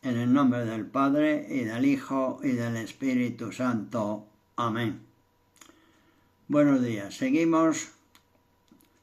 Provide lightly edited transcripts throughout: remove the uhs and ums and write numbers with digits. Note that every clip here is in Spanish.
En el nombre del Padre, y del Hijo, y del Espíritu Santo. Amén. Buenos días. Seguimos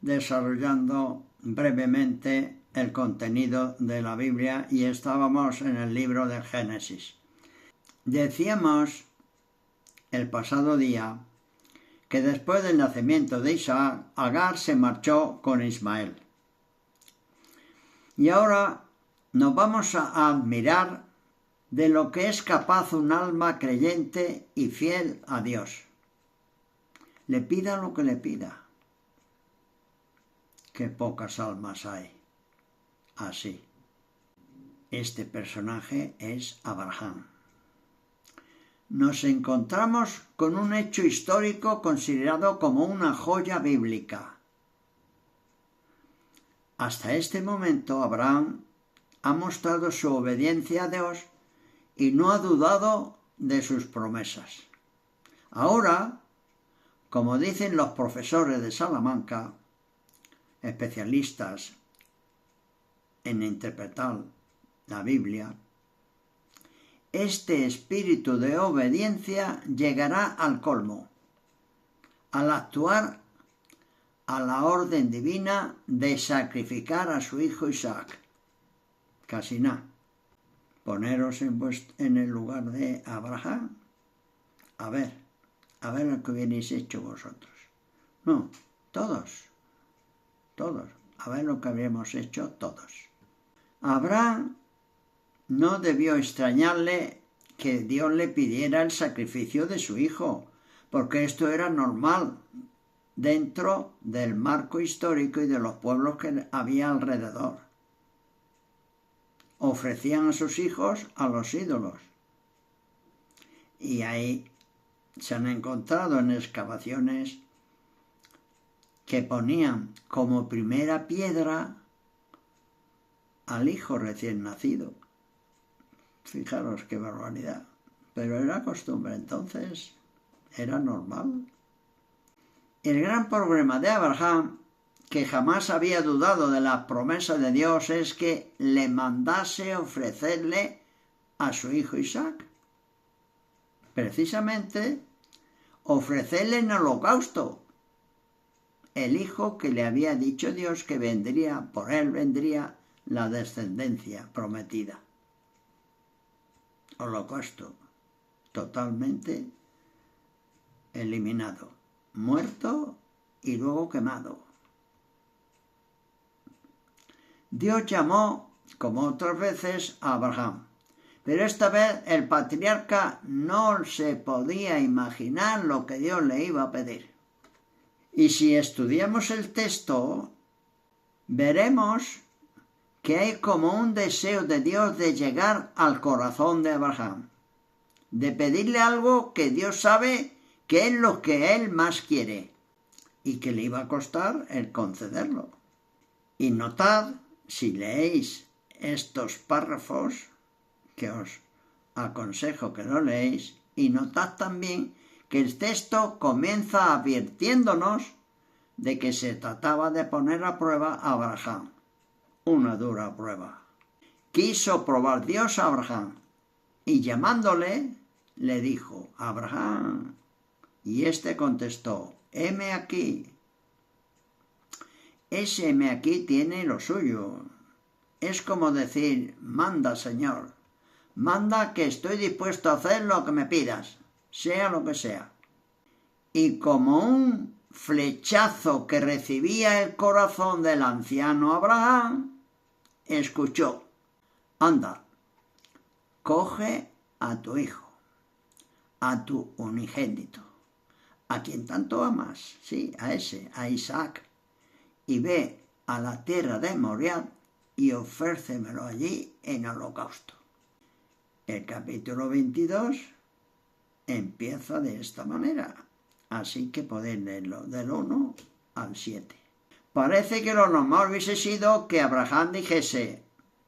desarrollando brevemente el contenido de la Biblia y estábamos en el libro del Génesis. Decíamos el pasado día que después del nacimiento de Isaac, Agar se marchó con Ismael. Y ahora nos vamos a admirar de lo que es capaz un alma creyente y fiel a Dios. Le pida lo que le pida. Qué pocas almas hay así. Este personaje es Abraham. Nos encontramos con un hecho histórico considerado como una joya bíblica. Hasta este momento Abraham ha mostrado su obediencia a Dios y no ha dudado de sus promesas. Ahora, como dicen los profesores de Salamanca, especialistas en interpretar la Biblia, este espíritu de obediencia llegará al colmo, al actuar a la orden divina de sacrificar a su hijo Isaac. Casi nada. Poneros en el lugar de Abraham. A ver lo que hubierais hecho vosotros. No, todos. A ver lo que habríamos hecho todos. Abraham no debió extrañarle que Dios le pidiera el sacrificio de su hijo, porque esto era normal dentro del marco histórico y de los pueblos que había alrededor. Ofrecían a sus hijos a los ídolos. Y ahí se han encontrado en excavaciones que ponían como primera piedra al hijo recién nacido. Fijaros qué barbaridad. Pero era costumbre entonces, era normal. El gran problema de Abraham, que jamás había dudado de las promesas de Dios, es que le mandase ofrecerle a su hijo Isaac. Precisamente, ofrecerle en holocausto el hijo que le había dicho Dios que vendría, por él vendría la descendencia prometida. Holocausto, totalmente eliminado, muerto y luego quemado. Dios llamó, como otras veces, a Abraham, pero esta vez el patriarca no se podía imaginar lo que Dios le iba a pedir. Y si estudiamos el texto, veremos que hay como un deseo de Dios de llegar al corazón de Abraham, de pedirle algo que Dios sabe que es lo que él más quiere y que le iba a costar el concederlo. Y notad, si leéis estos párrafos, que os aconsejo que lo leéis, y notad también que el texto comienza advirtiéndonos de que se trataba de poner a prueba a Abraham. Una dura prueba. Quiso probar Dios a Abraham y llamándole le dijo: Abraham. Y éste contestó: heme aquí. Ese heme aquí tiene lo suyo. Es como decir: manda, Señor. Manda, que estoy dispuesto a hacer lo que me pidas, sea lo que sea. Y como un flechazo que recibía el corazón del anciano Abraham, escuchó: anda, coge a tu hijo, a tu unigénito, a quien tanto amas, sí, a ese, a Isaac, y ve a la tierra de Moriah y ofrécemelo allí en holocausto. El capítulo 22 empieza de esta manera, así que podéis leerlo del 1 al 7. Parece que lo normal hubiese sido que Abraham dijese: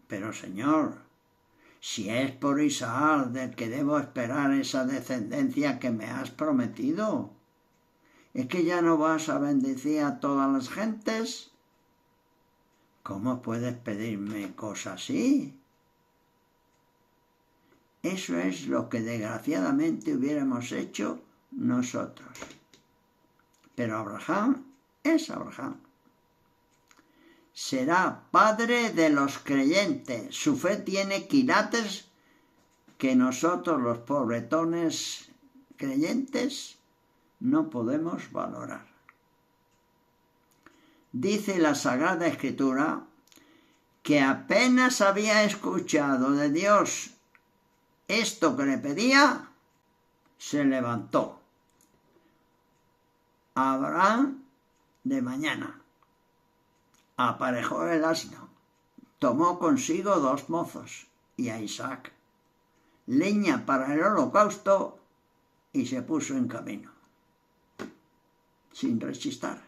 pero Señor, si es por Isaac del que debo esperar esa descendencia que me has prometido, ¿es que ya no vas a bendecir a todas las gentes? ¿Cómo puedes pedirme cosas así? Eso es lo que desgraciadamente hubiéramos hecho nosotros. Pero Abraham es Abraham. Será padre de los creyentes. Su fe tiene quilates que nosotros los pobretones creyentes no podemos valorar. Dice la Sagrada Escritura que apenas había escuchado de Dios esto que le pedía, se levantó Abraham de mañana, aparejó el asno, tomó consigo 2 mozos y a Isaac, leña para el holocausto, y se puso en camino, sin rechistar.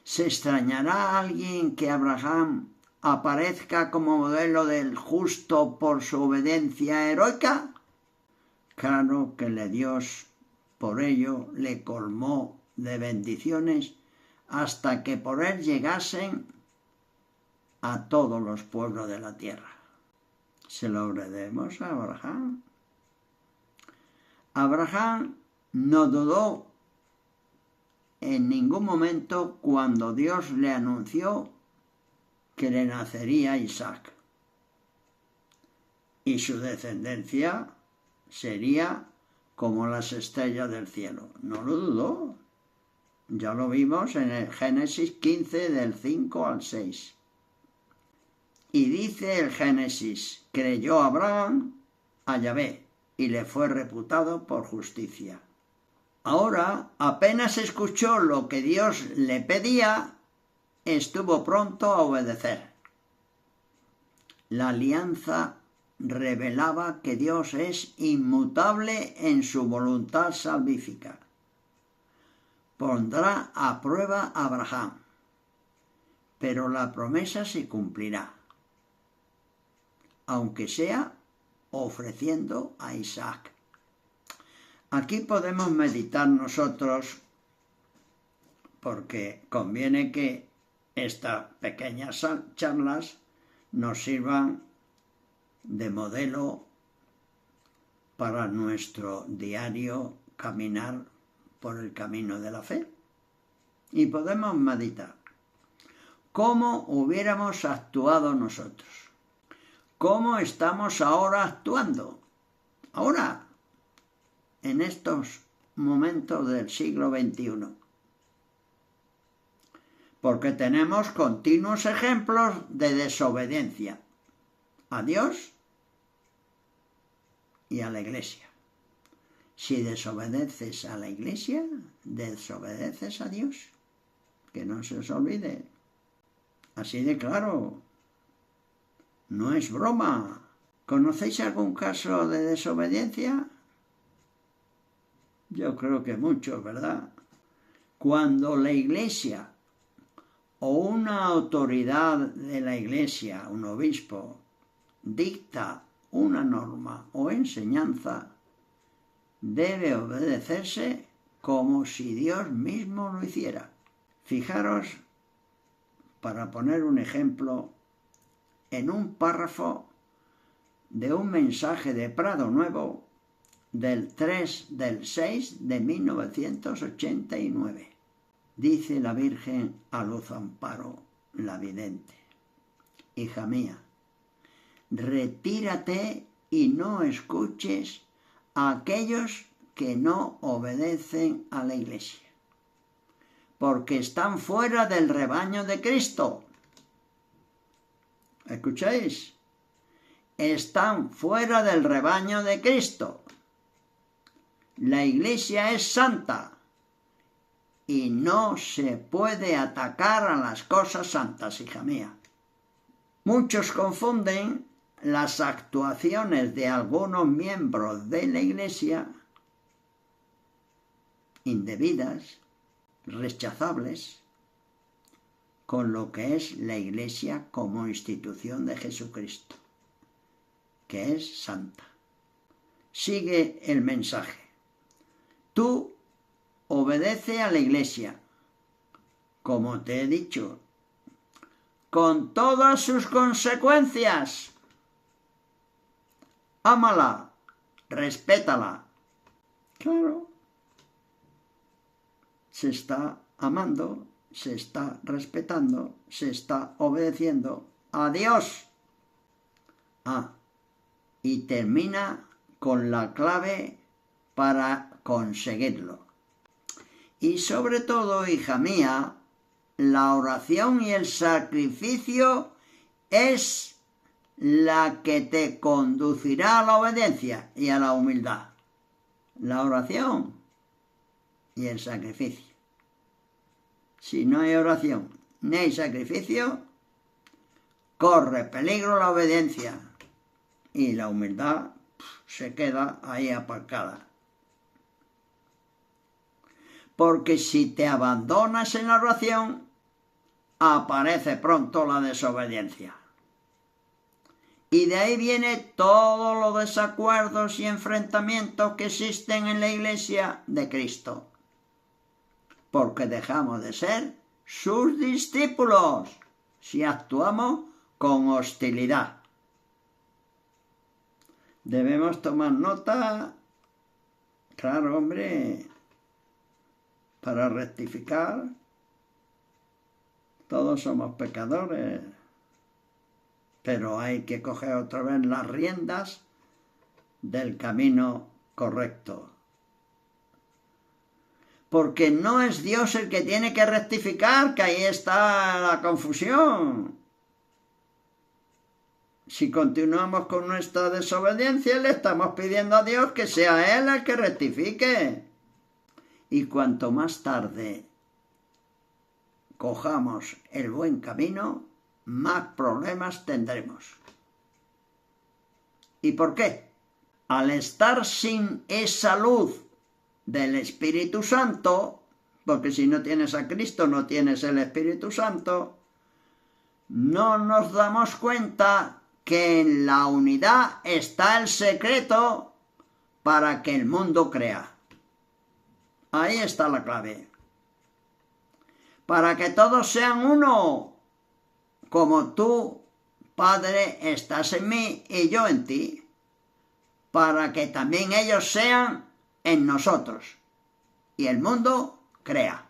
¿Se extrañará a alguien que Abraham aparezca como modelo del justo por su obediencia heroica? Claro que Dios por ello le colmó de bendiciones hasta que por él llegasen a todos los pueblos de la tierra. Se lo agradecemos a Abraham. Abraham no dudó en ningún momento cuando Dios le anunció que le nacería Isaac y su descendencia sería como las estrellas del cielo. No lo dudó. Ya lo vimos en el Génesis 15 del 5 al 6. Y dice el Génesis, creyó Abraham a Yahvé y le fue reputado por justicia. Ahora apenas escuchó lo que Dios le pedía, estuvo pronto a obedecer. La alianza revelaba que Dios es inmutable en su voluntad salvífica. Pondrá a prueba a Abraham, pero la promesa se cumplirá, aunque sea ofreciendo a Isaac. Aquí podemos meditar nosotros, porque conviene que estas pequeñas charlas nos sirvan de modelo para nuestro diario caminar por el camino de la fe. Y podemos meditar cómo hubiéramos actuado nosotros, cómo estamos ahora actuando, ahora, en estos momentos del siglo XXI. Porque tenemos continuos ejemplos de desobediencia a Dios y a la Iglesia. Si desobedeces a la Iglesia, desobedeces a Dios. Que no se os olvide. Así de claro. No es broma. ¿Conocéis algún caso de desobediencia? Yo creo que muchos, ¿verdad? Cuando la Iglesia o una autoridad de la Iglesia, un obispo, dicta una norma o enseñanza, debe obedecerse como si Dios mismo lo hiciera. Fijaros, para poner un ejemplo, en un párrafo de un mensaje de Prado Nuevo del 3 del 6 de 1989. Dice la Virgen a Luz Amparo, la vidente: hija mía, retírate y no escuches a aquellos que no obedecen a la Iglesia, porque están fuera del rebaño de Cristo. ¿Escucháis? Están fuera del rebaño de Cristo. La Iglesia es santa y no se puede atacar a las cosas santas, hija mía. Muchos confunden las actuaciones de algunos miembros de la Iglesia, indebidas, rechazables, con lo que es la Iglesia como institución de Jesucristo, que es santa. Sigue el mensaje. Tú obedece a la Iglesia, como te he dicho, con todas sus consecuencias. ámala, respétala. Claro, se está amando, se está respetando, se está obedeciendo a Dios. Y termina con la clave para conseguirlo. Y sobre todo, hija mía, la oración y el sacrificio es la que te conducirá a la obediencia y a la humildad. La oración y el sacrificio. Si no hay oración ni hay sacrificio, corre peligro la obediencia y la humildad se queda ahí aparcada. Porque si te abandonas en la oración, aparece pronto la desobediencia. Y de ahí viene todos los desacuerdos y enfrentamientos que existen en la Iglesia de Cristo. Porque dejamos de ser sus discípulos si actuamos con hostilidad. Debemos tomar nota, claro, hombre, para rectificar. Todos somos pecadores, pero hay que coger otra vez las riendas del camino correcto. Porque no es Dios el que tiene que rectificar, que ahí está la confusión. Si continuamos con nuestra desobediencia, le estamos pidiendo a Dios que sea Él el que rectifique. Y cuanto más tarde cojamos el buen camino, más problemas tendremos. ¿Y por qué? Al estar sin esa luz del Espíritu Santo, porque si no tienes a Cristo no tienes el Espíritu Santo, no nos damos cuenta que en la unidad está el secreto para que el mundo crea. Ahí está la clave. Para que todos sean uno, como tú, Padre, estás en mí y yo en ti, para que también ellos sean en nosotros y el mundo crea.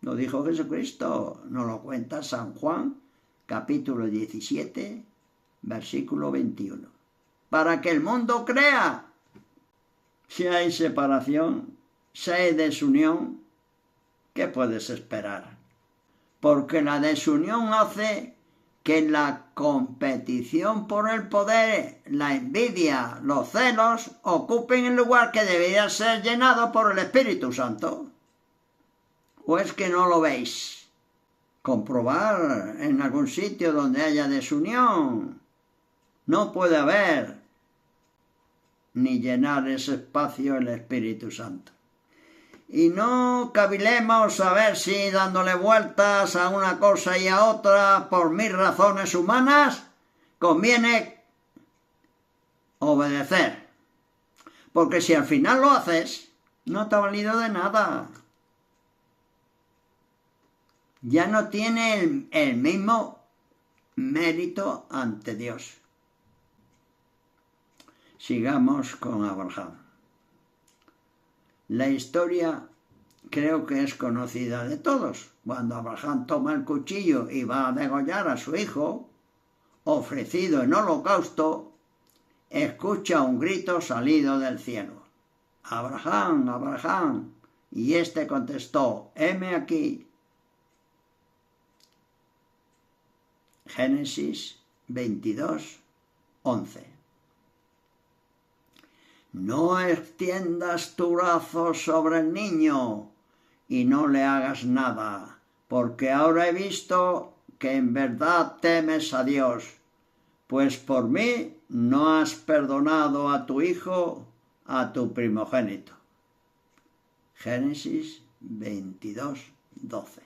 Lo dijo Jesucristo, nos lo cuenta San Juan, capítulo 17, versículo 21. Para que el mundo crea. Si hay separación, si hay desunión, ¿qué puedes esperar? Porque la desunión hace que la competición por el poder, la envidia, los celos, ocupen el lugar que debería ser llenado por el Espíritu Santo. ¿O es que no lo veis? Comprobar en algún sitio donde haya desunión. No puede haber ni llenar ese espacio el Espíritu Santo. Y no cavilemos a ver si dándole vueltas a una cosa y a otra por 1000 razones humanas conviene obedecer. Porque si al final lo haces, no te ha valido de nada. Ya no tiene el mismo mérito ante Dios. Sigamos con Abraham. La historia creo que es conocida de todos. Cuando Abraham toma el cuchillo y va a degollar a su hijo, ofrecido en holocausto, escucha un grito salido del cielo. Abraham, Abraham. Y éste contestó, heme aquí. Génesis 22, 11. No extiendas tu brazo sobre el niño y no le hagas nada, porque ahora he visto que en verdad temes a Dios, pues por mí no has perdonado a tu hijo, a tu primogénito. Génesis 22, 12.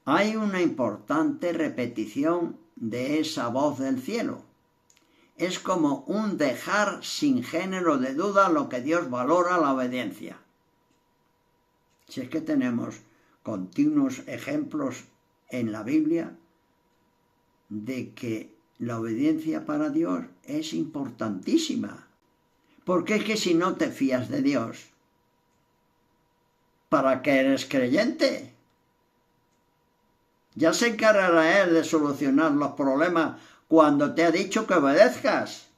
Hay una importante repetición de esa voz del cielo. Es como un dejar sin género de duda lo que Dios valora la obediencia. Si es que tenemos continuos ejemplos en la Biblia de que La obediencia para Dios es importantísima. Porque es que si no te fías de Dios, ¿para qué eres creyente? Ya se encargará Él de solucionar los problemas cuando te ha dicho que obedezcas.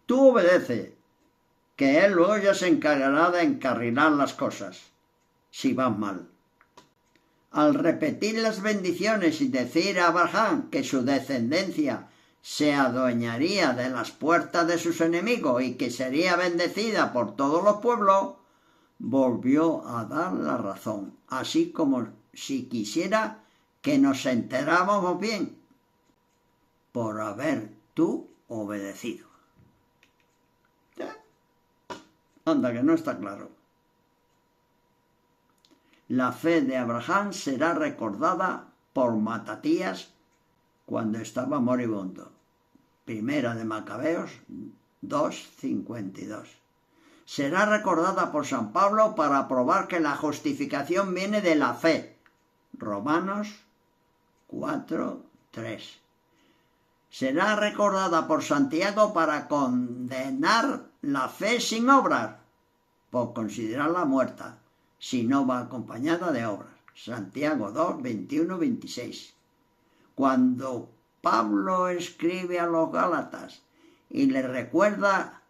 Tú obedece, que Él luego ya se encargará de encarrilar las cosas, si van mal. Al repetir las bendiciones y decir a Abraham que su descendencia se adueñaría de las puertas de sus enemigos y que sería bendecida por todos los pueblos, volvió a dar la razón, así como si quisiera que nos enteráramos bien, por haber tú obedecido. Anda, que no está claro. La fe de Abraham será recordada por Matatías cuando estaba moribundo. Primera de Macabeos 2:52. Será recordada por San Pablo para probar que la justificación viene de la fe. Romanos 4:3. Será recordada por Santiago para condenar la fe sin obras, por considerarla muerta, si no va acompañada de obras. Santiago 2:21-26. Cuando Pablo escribe a los Gálatas y les recuerda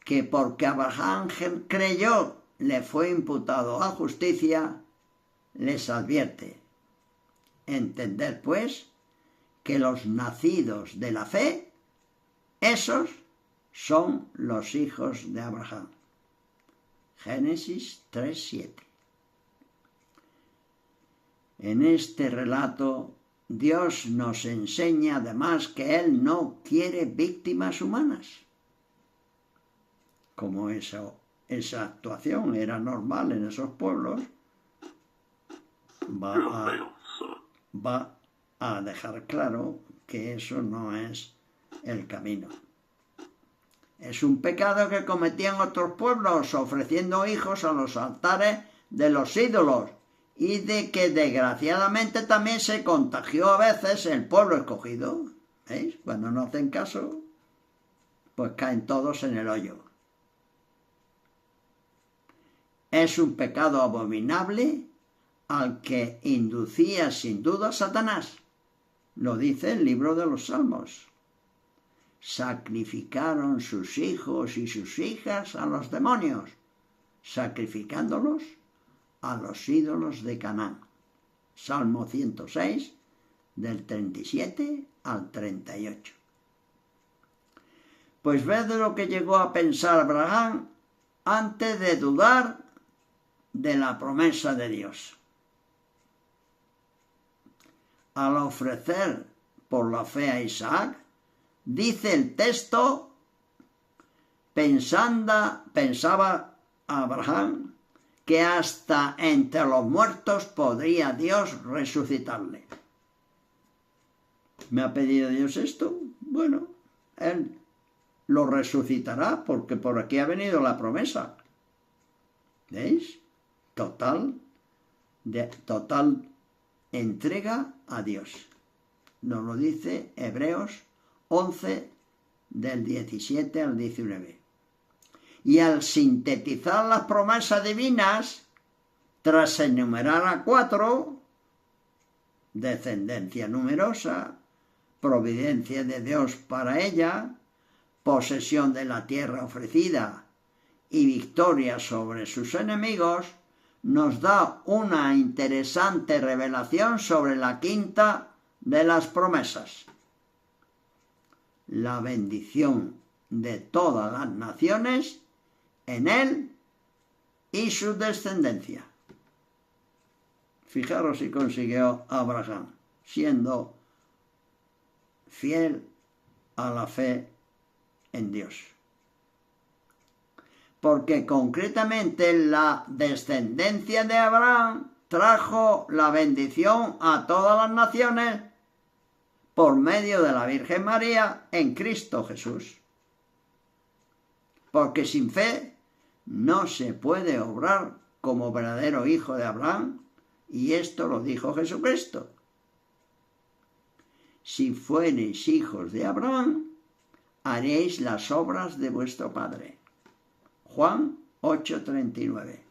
que porque Abraham creyó le fue imputado a justicia, les advierte: entended pues que los nacidos de la fe, esos son los hijos de Abraham. Génesis 3:7. En este relato, Dios nos enseña además que Él no quiere víctimas humanas. Como esa actuación era normal en esos pueblos, va a dejar claro que eso no es el camino. Es un pecado que cometían otros pueblos ofreciendo hijos a los altares de los ídolos, y de que desgraciadamente también se contagió a veces el pueblo escogido. ¿Veis? Cuando no hacen caso, pues caen todos en el hoyo. Es un pecado abominable al que inducía sin duda Satanás. Lo dice el libro de los Salmos. Sacrificaron sus hijos y sus hijas a los demonios, sacrificándolos a los ídolos de Canaán. Salmo 106, del 37 al 38. Pues ved lo que llegó a pensar Abraham antes de dudar de la promesa de Dios. Al ofrecer por la fe a Isaac, dice el texto, pensaba Abraham que hasta entre los muertos podría Dios resucitarle. ¿Me ha pedido Dios esto? Bueno, Él lo resucitará porque por aquí ha venido la promesa. ¿Veis? Total entrega a Dios. Nos lo dice Hebreos 11, del 17 al 19. Y al sintetizar las promesas divinas, tras enumerar a 4, descendencia numerosa, providencia de Dios para ella, posesión de la tierra ofrecida y victoria sobre sus enemigos, nos da una interesante revelación sobre la quinta de las promesas: la bendición de todas las naciones en él y su descendencia. Fijaros si consiguió Abraham, siendo fiel a la fe en Dios. Porque concretamente la descendencia de Abraham trajo la bendición a todas las naciones por medio de la Virgen María en Cristo Jesús. Porque sin fe no se puede obrar como verdadero hijo de Abraham, y esto lo dijo Jesucristo. si fuereis hijos de Abraham, haréis las obras de vuestro Padre. Juan 8:39.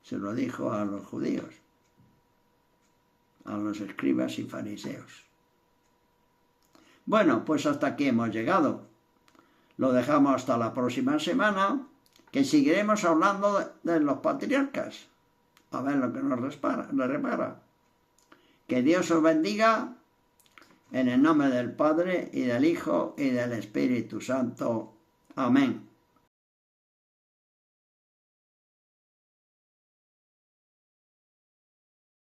Se lo dijo a los judíos, a los escribas y fariseos. Bueno, pues hasta aquí hemos llegado. Lo dejamos hasta la próxima semana, que seguiremos hablando de los patriarcas. A ver lo que nos repara. Que Dios os bendiga, en el nombre del Padre, y del Hijo, y del Espíritu Santo. Amén.